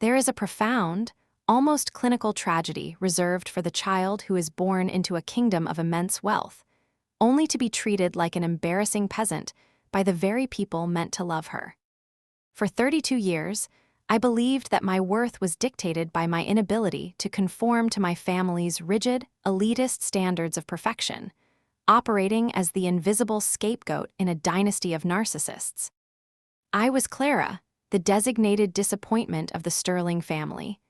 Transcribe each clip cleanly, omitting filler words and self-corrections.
There is a profound, almost clinical tragedy reserved for the child who is born into a kingdom of immense wealth, only to be treated like an embarrassing peasant by the very people meant to love her. For 32 years, I believed that my worth was dictated by my inability to conform to my family's rigid, elitist standards of perfection, operating as the invisible scapegoat in a dynasty of narcissists. I was Clara, the designated disappointment of the Sterling family,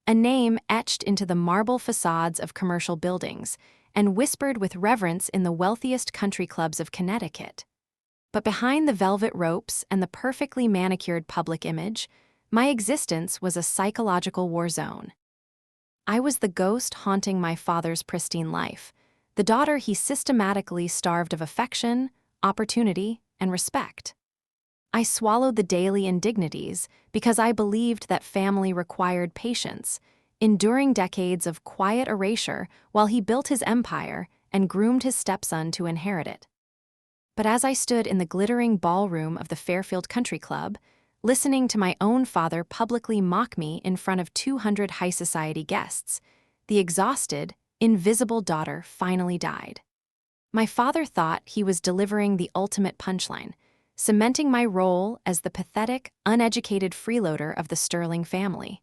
a name etched into the marble facades of commercial buildings and whispered with reverence in the wealthiest country clubs of Connecticut. But behind the velvet ropes and the perfectly manicured public image, my existence was a psychological war zone. I was the ghost haunting my father's pristine life, the daughter he systematically starved of affection, opportunity, and respect. I swallowed the daily indignities because I believed that family required patience, enduring decades of quiet erasure while he built his empire and groomed his stepson to inherit it. But as I stood in the glittering ballroom of the Fairfield Country Club, listening to my own father publicly mock me in front of 200 high society guests, the exhausted, invisible daughter finally died. My father thought he was delivering the ultimate punchline, cementing my role as the pathetic, uneducated freeloader of the Sterling family.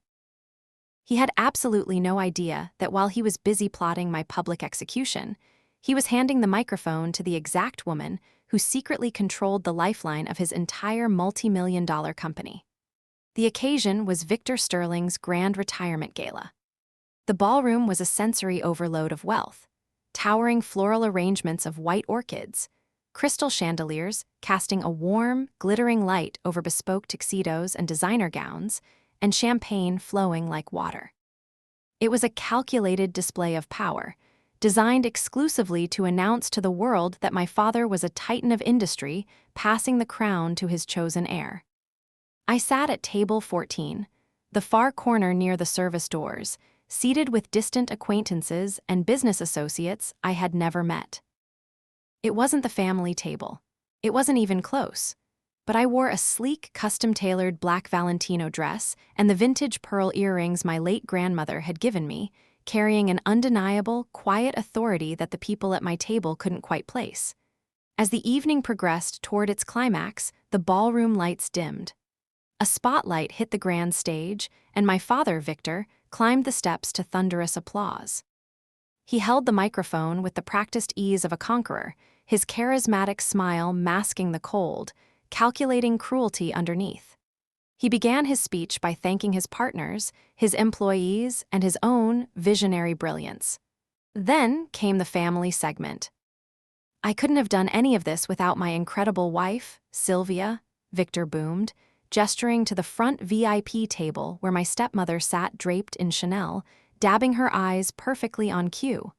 He had absolutely no idea that while he was busy plotting my public execution, he was handing the microphone to the exact woman who secretly controlled the lifeline of his entire multi-million-dollar company. The occasion was Victor Sterling's grand retirement gala. The ballroom was a sensory overload of wealth, towering floral arrangements of white orchids, crystal chandeliers casting a warm, glittering light over bespoke tuxedos and designer gowns, and champagne flowing like water. It was a calculated display of power, designed exclusively to announce to the world that my father was a titan of industry, passing the crown to his chosen heir. I sat at table 14, the far corner near the service doors, seated with distant acquaintances and business associates I had never met. It wasn't the family table. It wasn't even close. But I wore a sleek, custom-tailored black Valentino dress and the vintage pearl earrings my late grandmother had given me, carrying an undeniable, quiet authority that the people at my table couldn't quite place. As the evening progressed toward its climax, the ballroom lights dimmed. A spotlight hit the grand stage, and my father, Victor, climbed the steps to thunderous applause. He held the microphone with the practiced ease of a conqueror, his charismatic smile masking the cold, calculating cruelty underneath. He began his speech by thanking his partners, his employees, and his own visionary brilliance. Then came the family segment. I couldn't have done any of this without my incredible wife, Sylvia, Victor boomed, gesturing to the front VIP table where my stepmother sat draped in Chanel, dabbing her eyes perfectly on cue.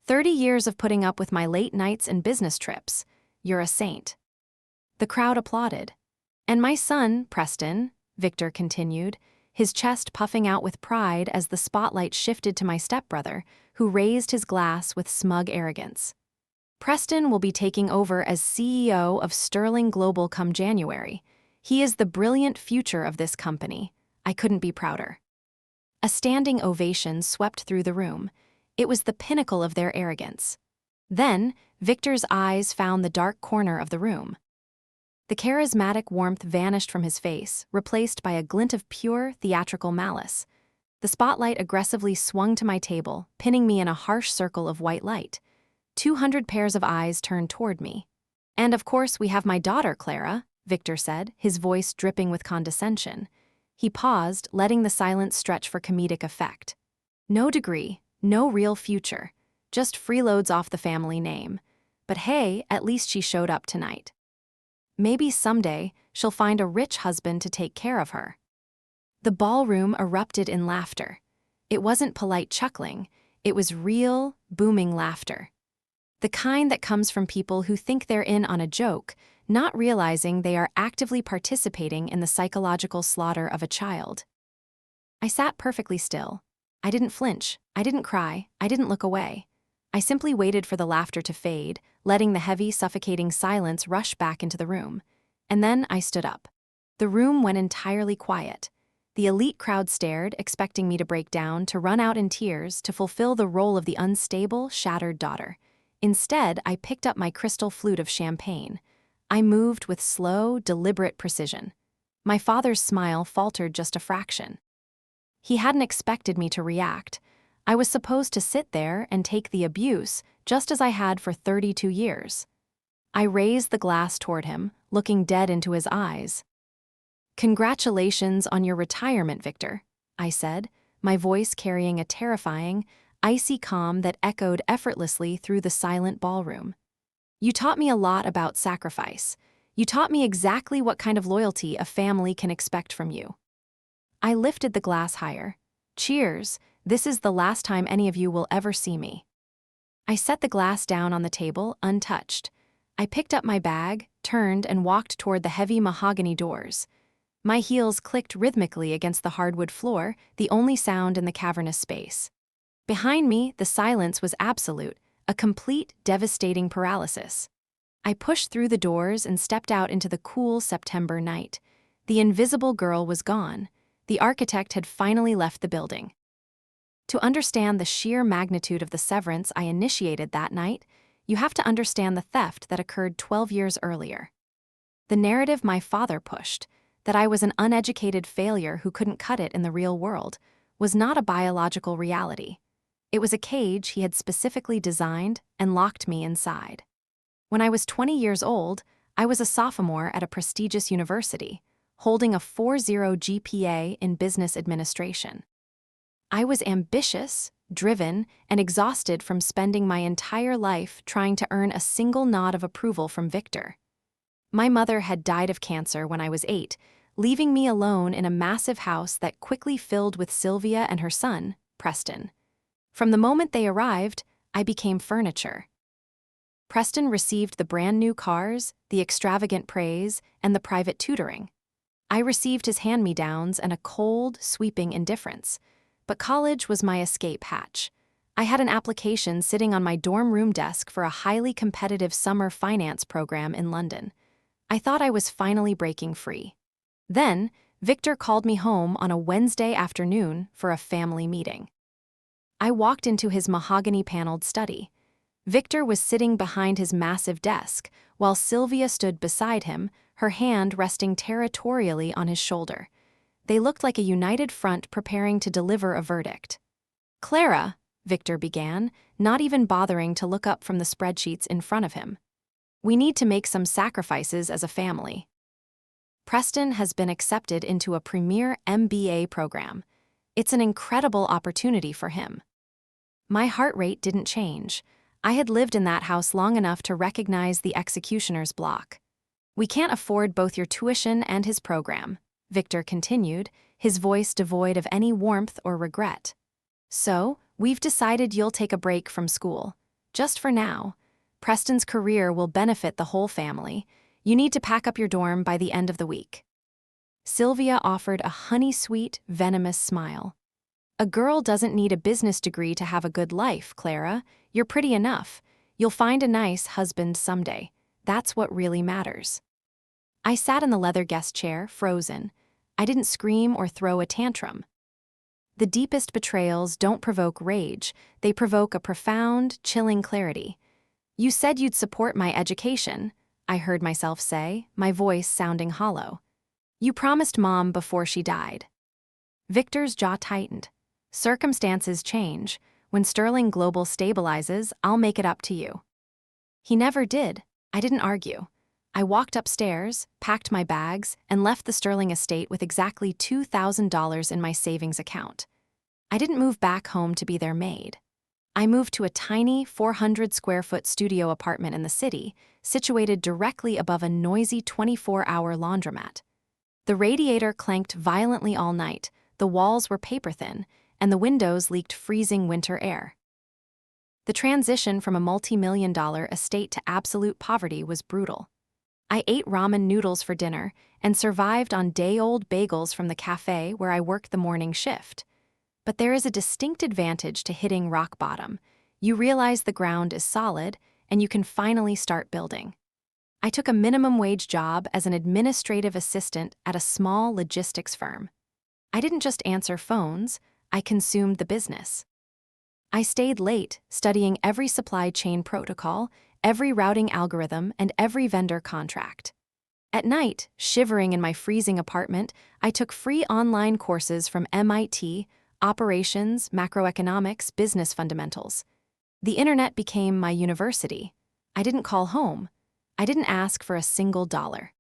30 years of putting up with my late nights and business trips. You're a saint. The crowd applauded. And my son, Preston, Victor continued, his chest puffing out with pride as the spotlight shifted to my stepbrother, who raised his glass with smug arrogance. Preston will be taking over as CEO of Sterling Global come January. He is the brilliant future of this company. I couldn't be prouder. A standing ovation swept through the room. It was the pinnacle of their arrogance. Then, Victor's eyes found the dark corner of the room. The charismatic warmth vanished from his face, replaced by a glint of pure, theatrical malice. The spotlight aggressively swung to my table, pinning me in a harsh circle of white light. 200 pairs of eyes turned toward me. And of course we have my daughter, Clara, Victor said, his voice dripping with condescension. He paused, letting the silence stretch for comedic effect. No degree, no real future, just freeloads off the family name. But hey, at least she showed up tonight. Maybe someday she'll find a rich husband to take care of her. The ballroom erupted in laughter. It wasn't polite chuckling, it was real, booming laughter. The kind that comes from people who think they're in on a joke, not realizing they are actively participating in the psychological slaughter of a child. I sat perfectly still. I didn't flinch, I didn't cry, I didn't look away. I simply waited for the laughter to fade, letting the heavy, suffocating silence rush back into the room. And then I stood up. The room went entirely quiet. The elite crowd stared, expecting me to break down, to run out in tears, to fulfill the role of the unstable, shattered daughter. Instead, I picked up my crystal flute of champagne. I moved with slow, deliberate precision. My father's smile faltered just a fraction. He hadn't expected me to react. I was supposed to sit there and take the abuse, just as I had for 32 years. I raised the glass toward him, looking dead into his eyes. "Congratulations on your retirement, Victor," I said, my voice carrying a terrifying, icy calm that echoed effortlessly through the silent ballroom. "You taught me a lot about sacrifice. You taught me exactly what kind of loyalty a family can expect from you." I lifted the glass higher. "Cheers, this is the last time any of you will ever see me." I set the glass down on the table, untouched. I picked up my bag, turned, and walked toward the heavy mahogany doors. My heels clicked rhythmically against the hardwood floor, the only sound in the cavernous space. Behind me, the silence was absolute, a complete, devastating paralysis. I pushed through the doors and stepped out into the cool September night. The invisible girl was gone. The architect had finally left the building. To understand the sheer magnitude of the severance I initiated that night, you have to understand the theft that occurred 12 years earlier. The narrative my father pushed, that I was an uneducated failure who couldn't cut it in the real world, was not a biological reality. It was a cage he had specifically designed and locked me inside. When I was 20 years old, I was a sophomore at a prestigious university, holding a 4.0 GPA in business administration. I was ambitious, driven, and exhausted from spending my entire life trying to earn a single nod of approval from Victor. My mother had died of cancer when I was 8, leaving me alone in a massive house that quickly filled with Sylvia and her son, Preston. From the moment they arrived, I became furniture. Preston received the brand new cars, the extravagant praise, and the private tutoring. I received his hand-me-downs and a cold, sweeping indifference. But college was my escape hatch. I had an application sitting on my dorm room desk for a highly competitive summer finance program in London. I thought I was finally breaking free. Then, Victor called me home on a Wednesday afternoon for a family meeting. I walked into his mahogany-paneled study. Victor was sitting behind his massive desk, while Sylvia stood beside him, her hand resting territorially on his shoulder. They looked like a united front preparing to deliver a verdict. "Clara," Victor began, not even bothering to look up from the spreadsheets in front of him. "We need to make some sacrifices as a family. Preston has been accepted into a premier MBA program. It's an incredible opportunity for him." My heart rate didn't change. I had lived in that house long enough to recognize the executioner's block. "We can't afford both your tuition and his program," Victor continued, his voice devoid of any warmth or regret. "So, we've decided you'll take a break from school. Just for now. Preston's career will benefit the whole family. You need to pack up your dorm by the end of the week." Sylvia offered a honey-sweet, venomous smile. "A girl doesn't need a business degree to have a good life, Clara. You're pretty enough. You'll find a nice husband someday. That's what really matters." I sat in the leather guest chair, frozen. I didn't scream or throw a tantrum. The deepest betrayals don't provoke rage, they provoke a profound, chilling clarity. "You said you'd support my education," I heard myself say, my voice sounding hollow. "You promised Mom before she died." Victor's jaw tightened. "Circumstances change. When Sterling Global stabilizes, I'll make it up to you." He never did. I didn't argue. I walked upstairs, packed my bags, and left the Sterling estate with exactly $2,000 in my savings account. I didn't move back home to be their maid. I moved to a tiny 400-square-foot studio apartment in the city, situated directly above a noisy 24-hour laundromat. The radiator clanked violently all night, the walls were paper-thin, and the windows leaked freezing winter air. The transition from a multi-million-dollar estate to absolute poverty was brutal. I ate ramen noodles for dinner and survived on day-old bagels from the cafe where I worked the morning shift. But there is a distinct advantage to hitting rock bottom. You realize the ground is solid, and you can finally start building. I took a minimum wage job as an administrative assistant at a small logistics firm. I didn't just answer phones, I consumed the business. I stayed late, studying every supply chain protocol, every routing algorithm, and every vendor contract. At night, shivering in my freezing apartment, I took free online courses from MIT, operations, macroeconomics, business fundamentals. The internet became my university. I didn't call home. I didn't ask for a single dollar.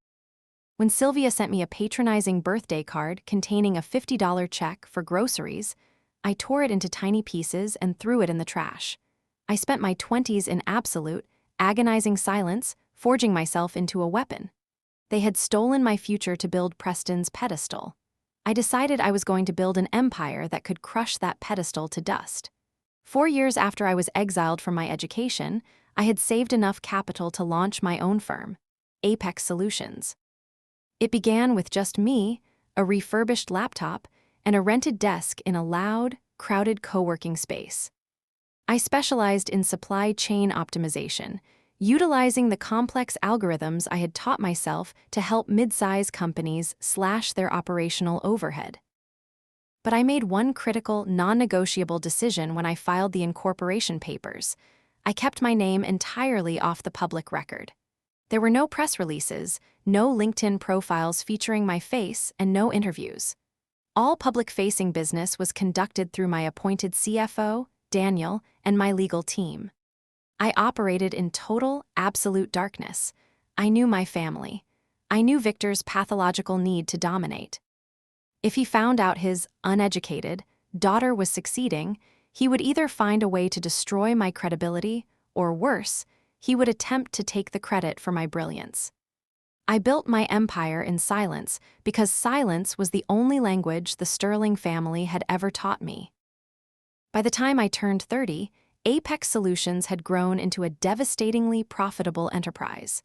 When Sylvia sent me a patronizing birthday card containing a $50 check for groceries, I tore it into tiny pieces and threw it in the trash. I spent my 20s in absolute, agonizing silence, forging myself into a weapon. They had stolen my future to build Preston's pedestal. I decided I was going to build an empire that could crush that pedestal to dust. 4 years after I was exiled from my education, I had saved enough capital to launch my own firm, Apex Solutions. It began with just me, a refurbished laptop, and a rented desk in a loud, crowded co-working space. I specialized in supply chain optimization, utilizing the complex algorithms I had taught myself to help mid-size companies slash their operational overhead. But I made one critical, non-negotiable decision when I filed the incorporation papers. I kept my name entirely off the public record. There were no press releases, no LinkedIn profiles featuring my face, and no interviews. All public-facing business was conducted through my appointed CFO, Daniel, and my legal team. I operated in total, absolute darkness. I knew my family. I knew Victor's pathological need to dominate. If he found out his uneducated daughter was succeeding, he would either find a way to destroy my credibility, or worse, he would attempt to take the credit for my brilliance. I built my empire in silence because silence was the only language the Sterling family had ever taught me. By the time I turned 30, Apex Solutions had grown into a devastatingly profitable enterprise.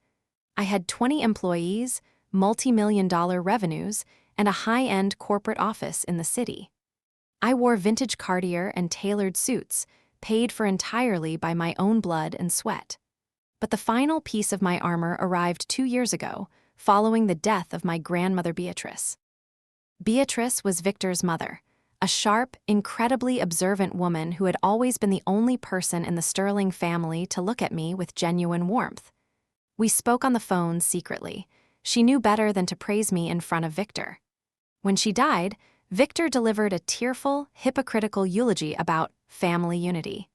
I had 20 employees, multi-million-dollar revenues, and a high-end corporate office in the city. I wore vintage Cartier and tailored suits, paid for entirely by my own blood and sweat. But the final piece of my armor arrived 2 years ago, following the death of my grandmother Beatrice. Beatrice was Victor's mother, a sharp, incredibly observant woman who had always been the only person in the Sterling family to look at me with genuine warmth. We spoke on the phone secretly. She knew better than to praise me in front of Victor. When she died, Victor delivered a tearful, hypocritical eulogy about family unity.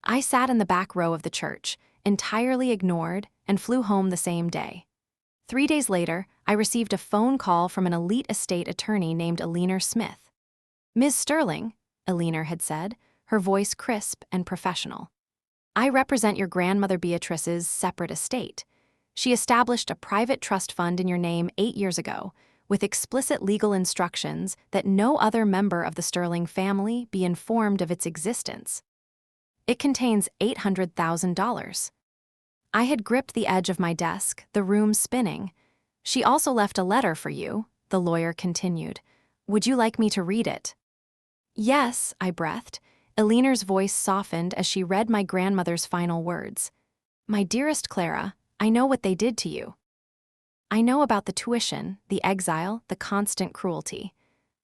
I sat in the back row of the church, entirely ignored, and flew home the same day. 3 days later, I received a phone call from an elite estate attorney named Eleanor Smith. "Ms. Sterling," Eleanor had said, her voice crisp and professional. "I represent your grandmother Beatrice's separate estate. She established a private trust fund in your name 8 years ago, with explicit legal instructions that no other member of the Sterling family be informed of its existence. It contains $800,000. I had gripped the edge of my desk, the room spinning. "She also left a letter for you," the lawyer continued. "Would you like me to read it?" "Yes," I breathed. Eleanor's voice softened as she read my grandmother's final words. "My dearest Clara, I know what they did to you. I know about the tuition, the exile, the constant cruelty.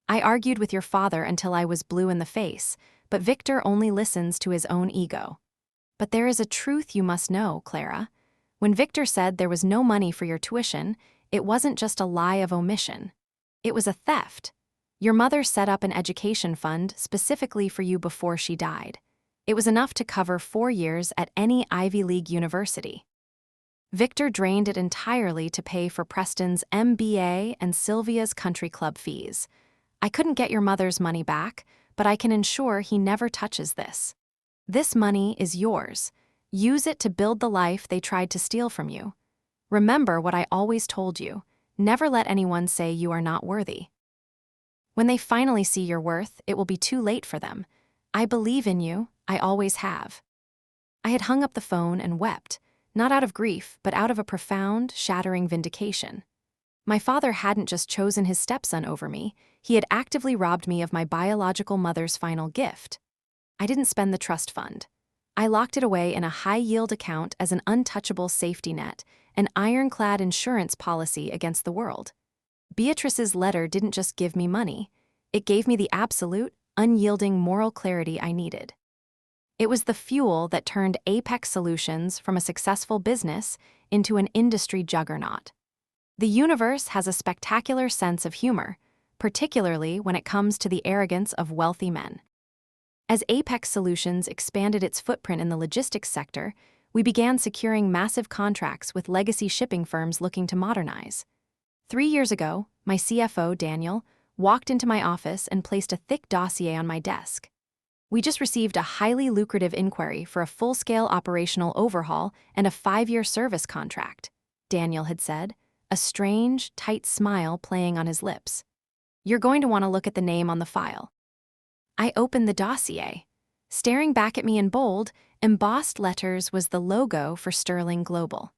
I argued with your father until I was blue in the face, but Victor only listens to his own ego. But there is a truth you must know, Clara. When Victor said there was no money for your tuition, it wasn't just a lie of omission. It was a theft. Your mother set up an education fund specifically for you before she died. It was enough to cover 4 years at any Ivy League university. Victor drained it entirely to pay for Preston's MBA and Sylvia's country club fees. I couldn't get your mother's money back, but I can ensure he never touches this. This money is yours. Use it to build the life they tried to steal from you. Remember what I always told you. Never let anyone say you are not worthy. When they finally see your worth, it will be too late for them. I believe in you. I always have." I had hung up the phone and wept, not out of grief, but out of a profound, shattering vindication. My father hadn't just chosen his stepson over me, he had actively robbed me of my biological mother's final gift. I didn't spend the trust fund. I locked it away in a high-yield account as an untouchable safety net, an ironclad insurance policy against the world. Beatrice's letter didn't just give me money, It gave me the absolute, unyielding moral clarity I needed. It was the fuel that turned Apex Solutions from a successful business into an industry juggernaut. The universe has a spectacular sense of humor, particularly when it comes to the arrogance of wealthy men. As Apex Solutions expanded its footprint in the logistics sector, we began securing massive contracts with legacy shipping firms looking to modernize. 3 years ago, my CFO, Daniel, walked into my office and placed a thick dossier on my desk. We just received a highly lucrative inquiry for a full-scale operational overhaul and a 5-year service contract, Daniel had said, a strange, tight smile playing on his lips. You're going to want to look at the name on the file. I opened the dossier. Staring back at me in bold, embossed letters was the logo for Sterling Global.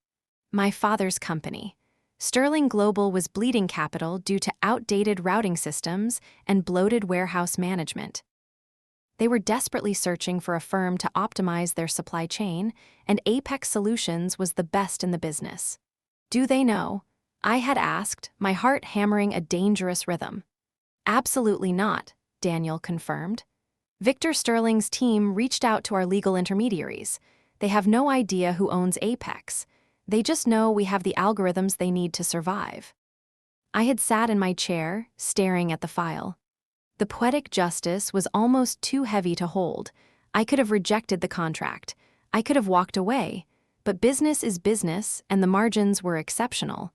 My father's company. Sterling Global was bleeding capital due to outdated routing systems and bloated warehouse management. They were desperately searching for a firm to optimize their supply chain, and Apex Solutions was the best in the business. Do they know? I had asked, my heart hammering a dangerous rhythm. Absolutely not, Daniel confirmed. Victor Sterling's team reached out to our legal intermediaries. They have no idea who owns Apex. They just know we have the algorithms they need to survive. I had sat in my chair, staring at the file. The poetic justice was almost too heavy to hold. I could have rejected the contract. I could have walked away. But business is business, and the margins were exceptional.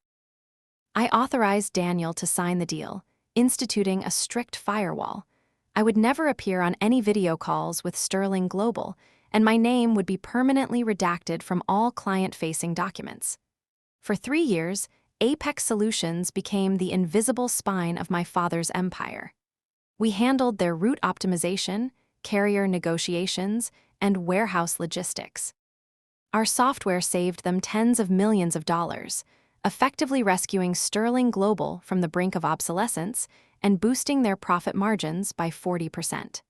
I authorized Daniel to sign the deal, instituting a strict firewall. I would never appear on any video calls with Sterling Global, and my name would be permanently redacted from all client-facing documents. For 3 years, Apex Solutions became the invisible spine of my father's empire. We handled their route optimization, carrier negotiations, and warehouse logistics. Our software saved them tens of millions of dollars, effectively rescuing Sterling Global from the brink of obsolescence and boosting their profit margins by 40%.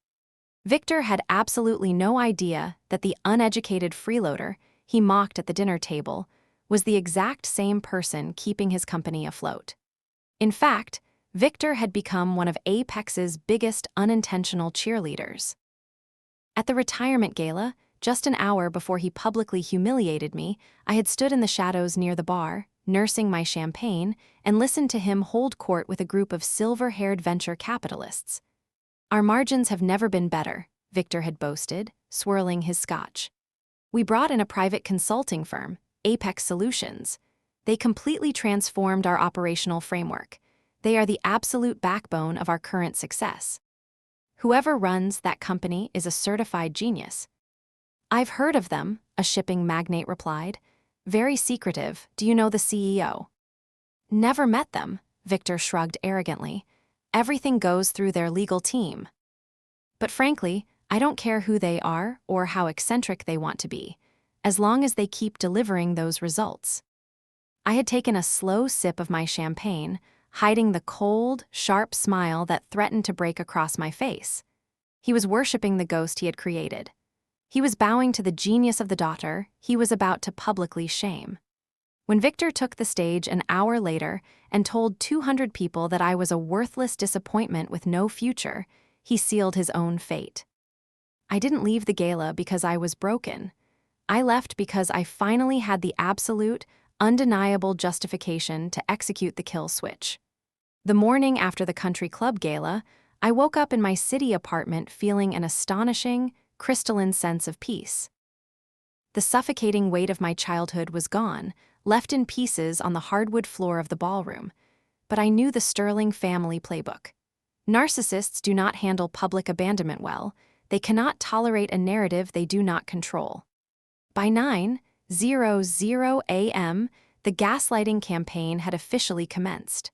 Victor had absolutely no idea that the uneducated freeloader he mocked at the dinner table was the exact same person keeping his company afloat. In fact, Victor had become one of Apex's biggest unintentional cheerleaders. At the retirement gala, just an hour before he publicly humiliated me, I had stood in the shadows near the bar, nursing my champagne, and listened to him hold court with a group of silver-haired venture capitalists. Our margins have never been better, Victor had boasted, swirling his scotch. We brought in a private consulting firm, Apex Solutions. They completely transformed our operational framework. They are the absolute backbone of our current success. Whoever runs that company is a certified genius. I've heard of them, a shipping magnate replied. Very secretive. Do you know the CEO? Never met them, Victor shrugged arrogantly. Everything goes through their legal team. But frankly, I don't care who they are or how eccentric they want to be, as long as they keep delivering those results. I had taken a slow sip of my champagne, hiding the cold, sharp smile that threatened to break across my face. He was worshipping the ghost he had created. He was bowing to the genius of the daughter he was about to publicly shame. When Victor took the stage an hour later and told 200 people that I was a worthless disappointment with no future, he sealed his own fate. I didn't leave the gala because I was broken. I left because I finally had the absolute, undeniable justification to execute the kill switch. The morning after the country club gala, I woke up in my city apartment feeling an astonishing, crystalline sense of peace. The suffocating weight of my childhood was gone, left in pieces on the hardwood floor of the ballroom, but I knew the Sterling family playbook. Narcissists do not handle public abandonment well. They cannot tolerate a narrative they do not control. By 9:00 a.m., the gaslighting campaign had officially commenced.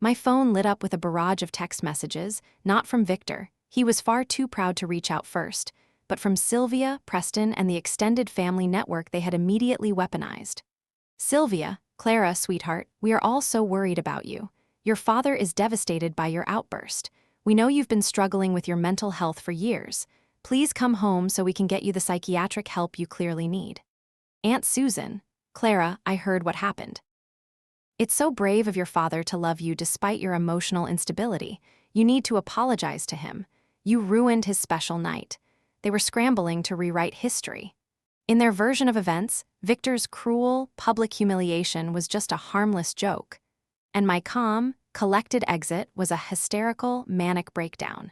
My phone lit up with a barrage of text messages, not from Victor. He was far too proud to reach out first, but from Sylvia, Preston, and the extended family network they had immediately weaponized. Sylvia, Clara, sweetheart, we are all so worried about you. Your father is devastated by your outburst. We know you've been struggling with your mental health for years. Please come home so we can get you the psychiatric help you clearly need. Aunt Susan, Clara, I heard what happened. It's so brave of your father to love you despite your emotional instability. You need to apologize to him. You ruined his special night. They were scrambling to rewrite history. In their version of events, Victor's cruel, public humiliation was just a harmless joke. And my calm, collected exit was a hysterical, manic breakdown.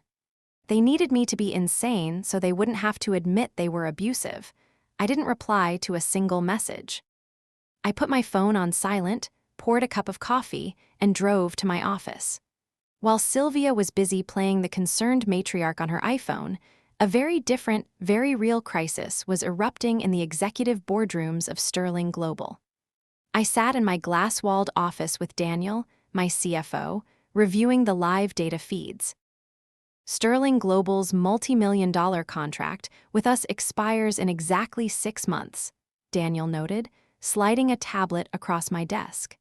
They needed me to be insane so they wouldn't have to admit they were abusive. I didn't reply to a single message. I put my phone on silent, poured a cup of coffee, and drove to my office. While Sylvia was busy playing the concerned matriarch on her iPhone, a very different, very real crisis was erupting in the executive boardrooms of Sterling Global. I sat in my glass-walled office with Daniel, my CFO, reviewing the live data feeds. Sterling Global's multi-million-dollar contract with us expires in exactly 6 months, Daniel noted, sliding a tablet across my desk.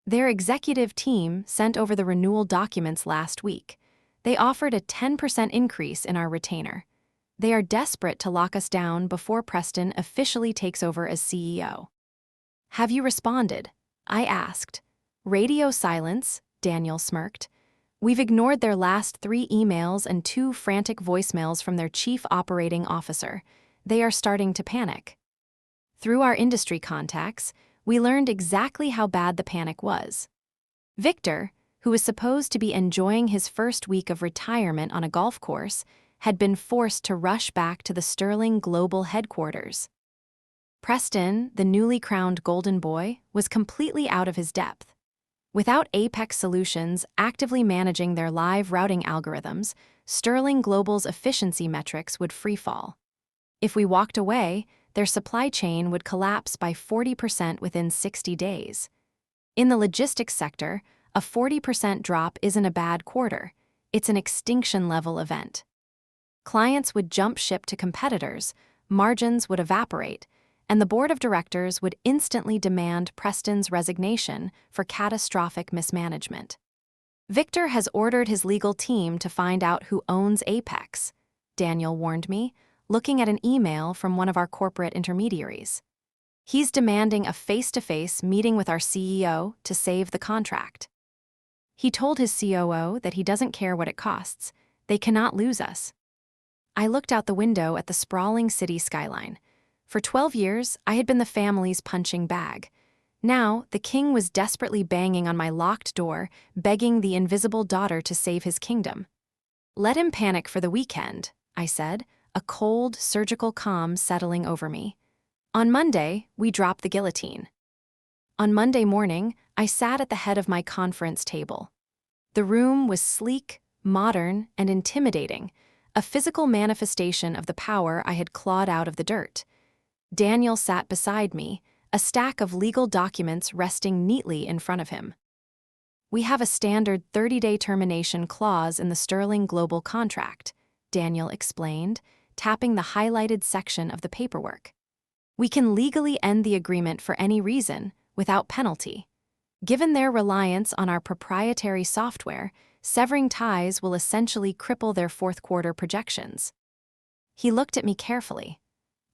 Their executive team sent over the renewal documents last week. They offered a 10% increase in our retainer. They are desperate to lock us down before Preston officially takes over as CEO. Have you responded? I asked. Radio silence, Daniel smirked. We've ignored their last 3 emails and 2 frantic voicemails from their chief operating officer. They are starting to panic. Through our industry contacts, we learned exactly how bad the panic was. Victor, who was supposed to be enjoying his first week of retirement on a golf course, had been forced to rush back to the Sterling Global headquarters. Preston, the newly crowned golden boy, was completely out of his depth. Without Apex Solutions actively managing their live routing algorithms, Sterling Global's efficiency metrics would freefall. If we walked away, their supply chain would collapse by 40% within 60 days. In the logistics sector, a 40% drop isn't a bad quarter. It's an extinction-level event. Clients would jump ship to competitors, margins would evaporate, and the board of directors would instantly demand Preston's resignation for catastrophic mismanagement. Victor has ordered his legal team to find out who owns Apex, Daniel warned me, looking at an email from one of our corporate intermediaries. He's demanding a face-to-face meeting with our CEO to save the contract. He told his COO that he doesn't care what it costs. They cannot lose us. I looked out the window at the sprawling city skyline. For 12 years, I had been the family's punching bag. Now, the king was desperately banging on my locked door, begging the invisible daughter to save his kingdom. Let him panic for the weekend, I said, a cold, surgical calm settling over me. On Monday, we dropped the guillotine. On Monday morning, I sat at the head of my conference table. The room was sleek, modern, and intimidating, a physical manifestation of the power I had clawed out of the dirt. Daniel sat beside me, a stack of legal documents resting neatly in front of him. We have a standard 30-day termination clause in the Sterling Global contract, Daniel explained, tapping the highlighted section of the paperwork. We can legally end the agreement for any reason, without penalty. Given their reliance on our proprietary software, severing ties will essentially cripple their fourth-quarter projections. He looked at me carefully.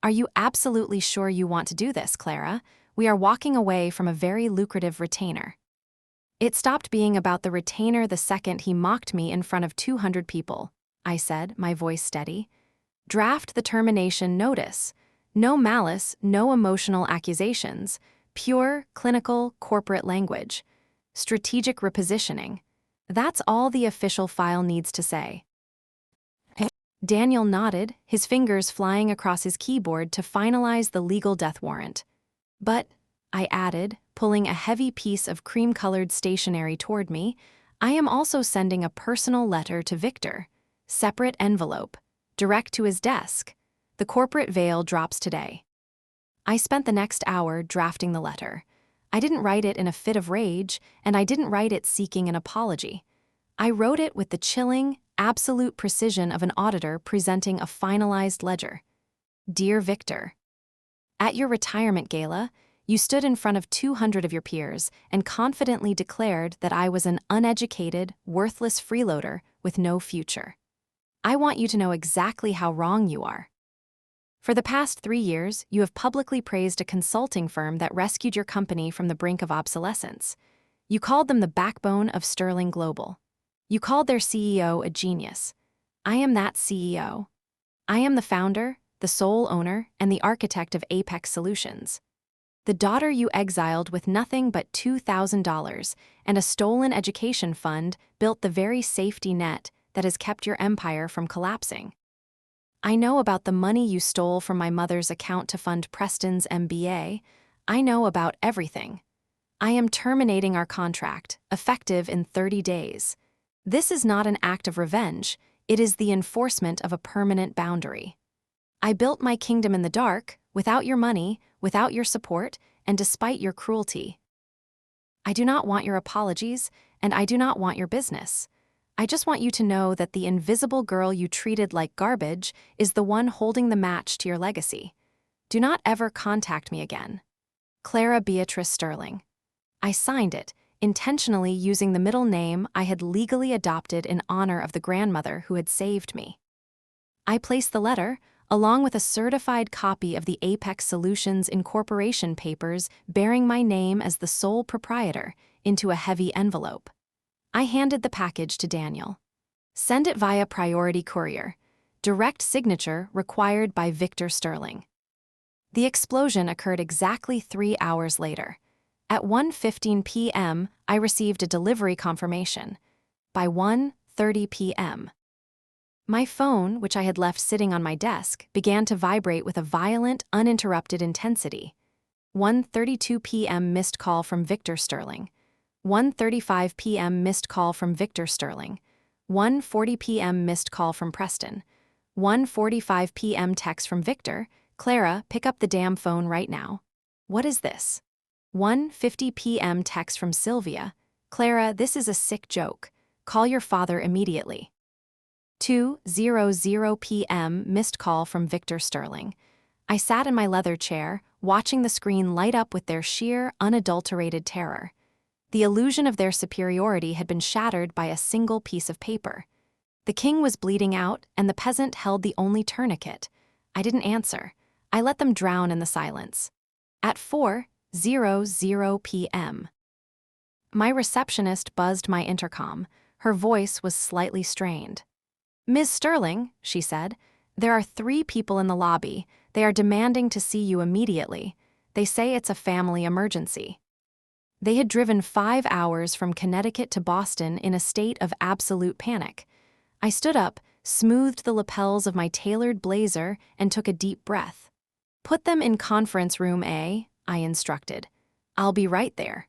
Are you absolutely sure you want to do this, Clara? We are walking away from a very lucrative retainer. It stopped being about the retainer the second he mocked me in front of 200 people, I said, my voice steady. Draft the termination notice. No malice, no emotional accusations. Pure, clinical, corporate language. Strategic repositioning. That's all the official file needs to say. Daniel nodded, his fingers flying across his keyboard to finalize the legal death warrant. But, I added, pulling a heavy piece of cream-colored stationery toward me, I am also sending a personal letter to Victor. Separate envelope. Direct to his desk. The corporate veil drops today. I spent the next hour drafting the letter. I didn't write it in a fit of rage, and I didn't write it seeking an apology. I wrote it with the chilling, absolute precision of an auditor presenting a finalized ledger. Dear Victor, at your retirement gala, you stood in front of 200 of your peers and confidently declared that I was an uneducated, worthless freeloader with no future. I want you to know exactly how wrong you are. For the past 3 years, you have publicly praised a consulting firm that rescued your company from the brink of obsolescence. You called them the backbone of Sterling Global. You called their CEO a genius. I am that CEO. I am the founder, the sole owner, and the architect of Apex Solutions. The daughter you exiled with nothing but $2,000 and a stolen education fund built the very safety net that has kept your empire from collapsing. I know about the money you stole from my mother's account to fund Preston's MBA. I know about everything. I am terminating our contract, effective in 30 days. This is not an act of revenge, it is the enforcement of a permanent boundary. I built my kingdom in the dark, without your money, without your support, and despite your cruelty. I do not want your apologies, and I do not want your business. I just want you to know that the invisible girl you treated like garbage is the one holding the match to your legacy. Do not ever contact me again. Clara Beatrice Sterling. I signed it, intentionally using the middle name I had legally adopted in honor of the grandmother who had saved me. I placed the letter, along with a certified copy of the Apex Solutions Incorporation papers bearing my name as the sole proprietor, into a heavy envelope. I handed the package to Daniel. Send it via priority courier. Direct signature required by Victor Sterling. The explosion occurred exactly 3 hours later. At 1:15 p.m., I received a delivery confirmation. By 1:30 p.m., my phone, which I had left sitting on my desk, began to vibrate with a violent, uninterrupted intensity. 1:32 p.m. missed call from Victor Sterling. 1:35 p.m. missed call from Victor Sterling. 1:40 p.m. missed call from Preston. 1:45 p.m. text from Victor. Clara, pick up the damn phone right now. What is this? 1:50 p.m. text from Sylvia. Clara, this is a sick joke. Call your father immediately. 2:00 p.m. missed call from Victor Sterling. I sat in my leather chair, watching the screen light up with their sheer, unadulterated terror. The illusion of their superiority had been shattered by a single piece of paper. The king was bleeding out, and the peasant held the only tourniquet. I didn't answer. I let them drown in the silence. At 4:00 p.m., my receptionist buzzed my intercom. Her voice was slightly strained. Ms. Sterling, she said, there are 3 people in the lobby. They are demanding to see you immediately. They say it's a family emergency. They had driven 5 hours from Connecticut to Boston in a state of absolute panic. I stood up, smoothed the lapels of my tailored blazer, and took a deep breath. Put them in conference room A, I instructed. I'll be right there.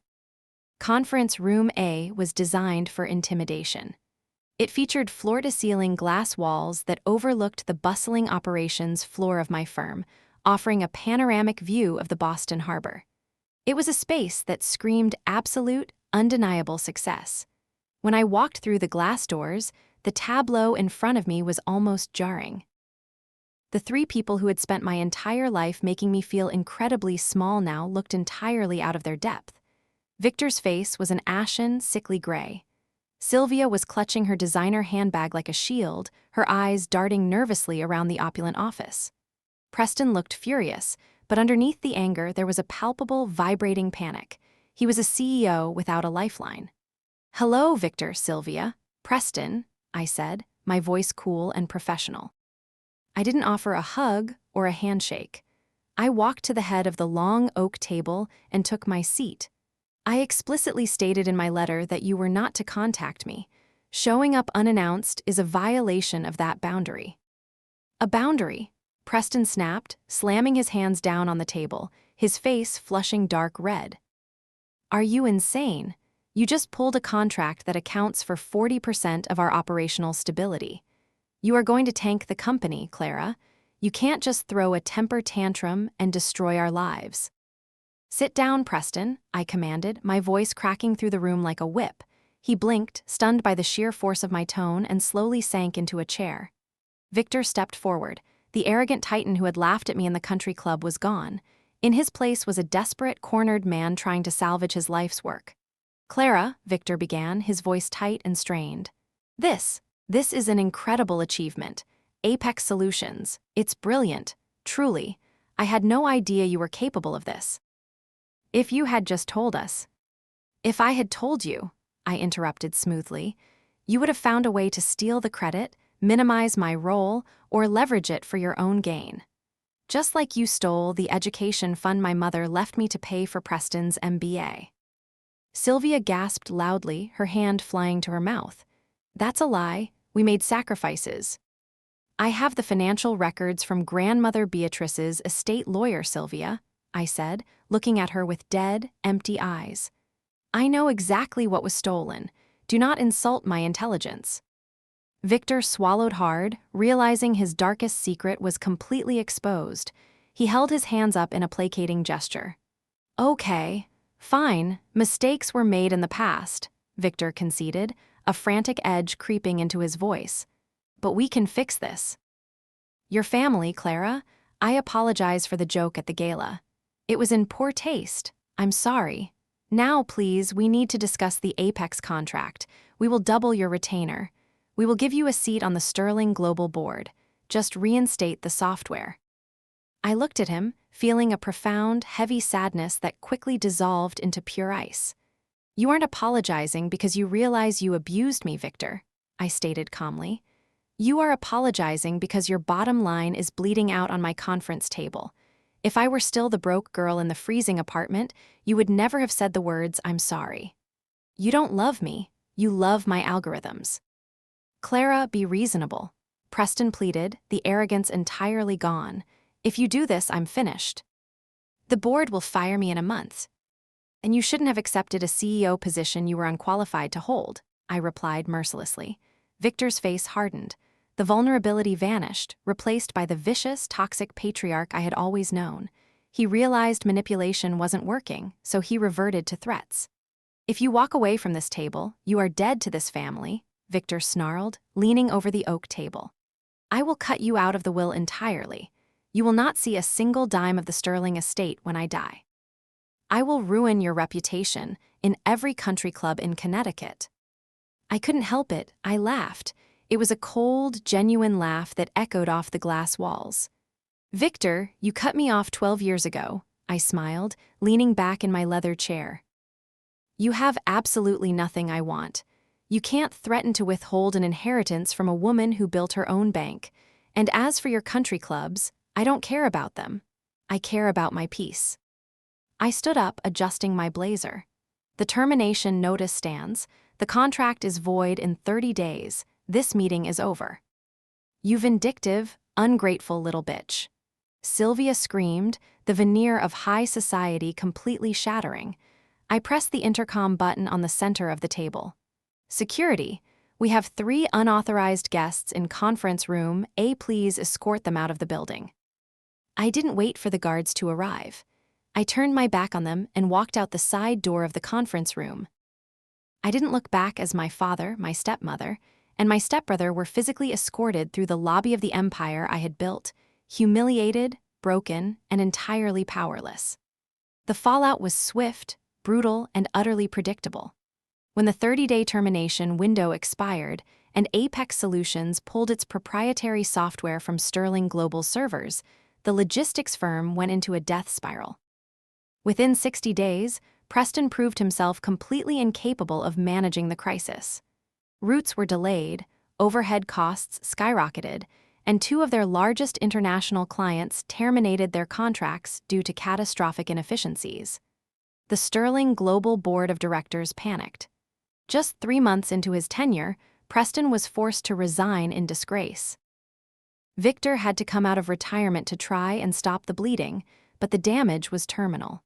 Conference room A was designed for intimidation. It featured floor-to-ceiling glass walls that overlooked the bustling operations floor of my firm, offering a panoramic view of the Boston Harbor. It was a space that screamed absolute, undeniable success. When I walked through the glass doors, the tableau in front of me was almost jarring. The 3 people who had spent my entire life making me feel incredibly small now looked entirely out of their depth. Victor's face was an ashen, sickly gray. Sylvia was clutching her designer handbag like a shield, her eyes darting nervously around the opulent office. Preston looked furious, but underneath the anger there was a palpable, vibrating panic. He was a CEO without a lifeline. Hello, Victor, Sylvia. Preston, I said, my voice cool and professional. I didn't offer a hug or a handshake. I walked to the head of the long oak table and took my seat. I explicitly stated in my letter that you were not to contact me. Showing up unannounced is a violation of that boundary. A boundary? Preston snapped, slamming his hands down on the table, his face flushing dark red. Are you insane? You just pulled a contract that accounts for 40% of our operational stability. You are going to tank the company, Clara. You can't just throw a temper tantrum and destroy our lives. Sit down, Preston, I commanded, my voice cracking through the room like a whip. He blinked, stunned by the sheer force of my tone, and slowly sank into a chair. Victor stepped forward. The arrogant titan who had laughed at me in the country club was gone. In his place was a desperate, cornered man trying to salvage his life's work. Clara, Victor began, his voice tight and strained. This is an incredible achievement. Apex Solutions. It's brilliant. Truly. I had no idea you were capable of this. If you had just told us. If I had told you, I interrupted smoothly, You would have found a way to steal the credit, minimize my role, or leverage it for your own gain. Just like you stole the education fund my mother left me to pay for Preston's MBA. Sylvia gasped loudly, her hand flying to her mouth. That's a lie. We made sacrifices. I have the financial records from Grandmother Beatrice's estate lawyer, Sylvia, I said, looking at her with dead, empty eyes. I know exactly what was stolen. Do not insult my intelligence. Victor swallowed hard, realizing his darkest secret was completely exposed. He held his hands up in a placating gesture. Okay, fine, mistakes were made in the past, Victor conceded, a frantic edge creeping into his voice. But we can fix this. Your family, Clara, I apologize for the joke at the gala. It was in poor taste. I'm sorry. Now, please, we need to discuss the Apex contract. We will double your retainer. We will give you a seat on the Sterling Global Board. Just reinstate the software. I looked at him, feeling a profound, heavy sadness that quickly dissolved into pure ice. You aren't apologizing because you realize you abused me, Victor, I stated calmly. You are apologizing because your bottom line is bleeding out on my conference table. If I were still the broke girl in the freezing apartment, you would never have said the words, I'm sorry. You don't love me. You love my algorithms. Clara, be reasonable. Preston pleaded, the arrogance entirely gone. If you do this, I'm finished. The board will fire me in a month. And you shouldn't have accepted a CEO position you were unqualified to hold, I replied mercilessly. Victor's face hardened. The vulnerability vanished, replaced by the vicious, toxic patriarch I had always known. He realized manipulation wasn't working, so he reverted to threats. If you walk away from this table, you are dead to this family, Victor snarled, leaning over the oak table. I will cut you out of the will entirely. You will not see a single dime of the Sterling estate when I die. I will ruin your reputation in every country club in Connecticut. I couldn't help it. I laughed. It was a cold, genuine laugh that echoed off the glass walls. Victor, you cut me off 12 years ago, I smiled, leaning back in my leather chair. You have absolutely nothing I want. You can't threaten to withhold an inheritance from a woman who built her own bank. And as for your country clubs, I don't care about them. I care about my peace. I stood up, adjusting my blazer. The termination notice stands. The contract is void in 30 days. This meeting is over. You vindictive, ungrateful little bitch. Sylvia screamed, the veneer of high society completely shattering. I pressed the intercom button on the center of the table. Security, we have 3 unauthorized guests in conference room A. Please escort them out of the building. I didn't wait for the guards to arrive. I turned my back on them and walked out the side door of the conference room. I didn't look back as my father, my stepmother, and my stepbrother were physically escorted through the lobby of the empire I had built, humiliated, broken, and entirely powerless. The fallout was swift, brutal, and utterly predictable. When the 30-day termination window expired and Apex Solutions pulled its proprietary software from Sterling Global servers, the logistics firm went into a death spiral. Within 60 days, Preston proved himself completely incapable of managing the crisis. Routes were delayed, overhead costs skyrocketed, and 2 of their largest international clients terminated their contracts due to catastrophic inefficiencies. The Sterling Global Board of Directors panicked. Just 3 months into his tenure, Preston was forced to resign in disgrace. Victor had to come out of retirement to try and stop the bleeding, but the damage was terminal.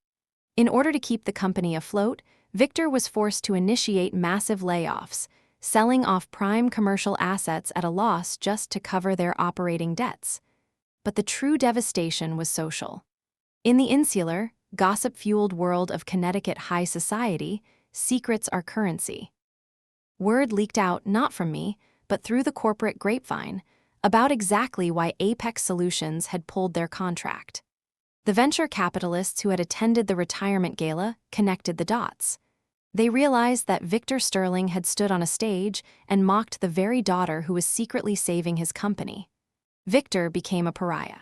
In order to keep the company afloat, Victor was forced to initiate massive layoffs, selling off prime commercial assets at a loss just to cover their operating debts. But the true devastation was social. In the insular, gossip-fueled world of Connecticut high society, secrets are currency. Word leaked out not from me, but through the corporate grapevine, about exactly why Apex Solutions had pulled their contract. The venture capitalists who had attended the retirement gala connected the dots. They realized that Victor Sterling had stood on a stage and mocked the very daughter who was secretly saving his company. Victor became a pariah.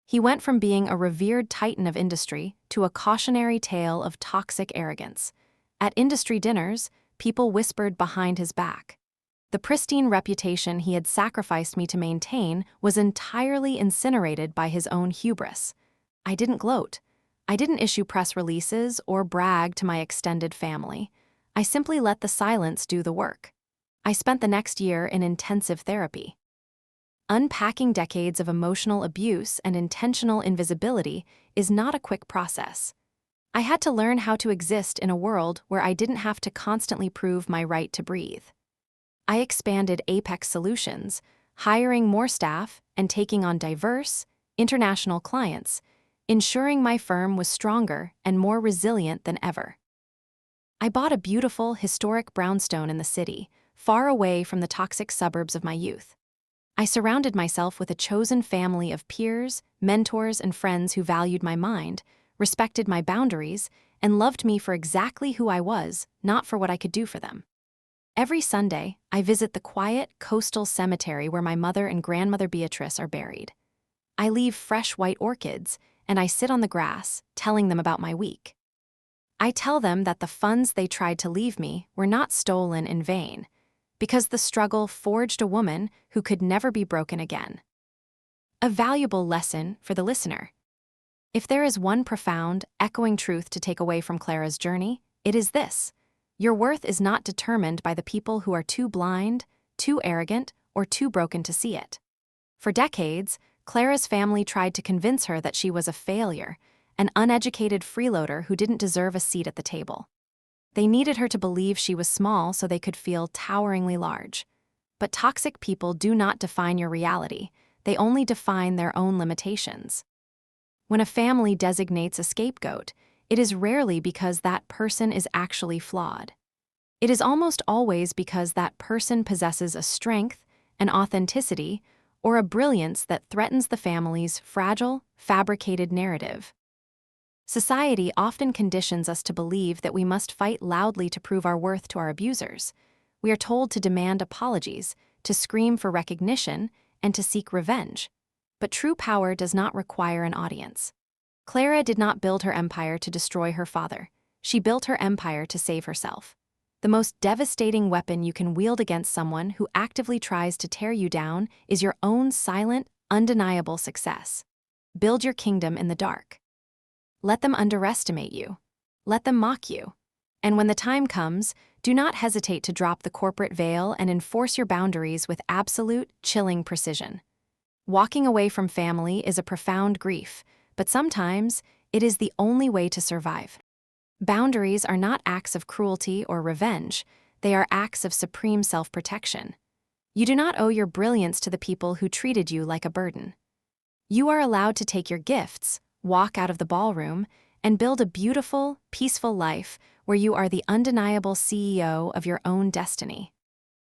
He went from being a revered titan of industry to a cautionary tale of toxic arrogance. At industry dinners, people whispered behind his back, The pristine reputation he had sacrificed me to maintain was entirely incinerated by his own hubris. I didn't gloat. I didn't issue press releases or brag to my extended family. I simply let the silence do the work. I spent the next year in intensive therapy. Unpacking decades of emotional abuse and intentional invisibility is not a quick process. I had to learn how to exist in a world where I didn't have to constantly prove my right to breathe. I expanded Apex Solutions, hiring more staff and taking on diverse, international clients, ensuring my firm was stronger and more resilient than ever. I bought a beautiful, historic brownstone in the city, far away from the toxic suburbs of my youth. I surrounded myself with a chosen family of peers, mentors, and friends who valued my mind, respected my boundaries, and loved me for exactly who I was, not for what I could do for them. Every Sunday, I visit the quiet, coastal cemetery where my mother and grandmother Beatrice are buried. I leave fresh white orchids, and I sit on the grass, telling them about my week. I tell them that the funds they tried to leave me were not stolen in vain, because the struggle forged a woman who could never be broken again. A valuable lesson for the listener. If there is one profound, echoing truth to take away from Clara's journey, it is this: your worth is not determined by the people who are too blind, too arrogant, or too broken to see it. For decades, Clara's family tried to convince her that she was a failure, an uneducated freeloader who didn't deserve a seat at the table. They needed her to believe she was small so they could feel toweringly large. But toxic people do not define your reality, they only define their own limitations. When a family designates a scapegoat, it is rarely because that person is actually flawed. It is almost always because that person possesses a strength, an authenticity, or a brilliance that threatens the family's fragile, fabricated narrative. Society often conditions us to believe that we must fight loudly to prove our worth to our abusers. We are told to demand apologies, to scream for recognition, and to seek revenge. But true power does not require an audience. Clara did not build her empire to destroy her father. She built her empire to save herself. The most devastating weapon you can wield against someone who actively tries to tear you down is your own silent, undeniable success. Build your kingdom in the dark. Let them underestimate you. Let them mock you. And when the time comes, do not hesitate to drop the corporate veil and enforce your boundaries with absolute, chilling precision. Walking away from family is a profound grief, but sometimes it is the only way to survive. Boundaries are not acts of cruelty or revenge, they are acts of supreme self-protection. You do not owe your brilliance to the people who treated you like a burden. You are allowed to take your gifts, walk out of the ballroom, and build a beautiful, peaceful life where you are the undeniable CEO of your own destiny.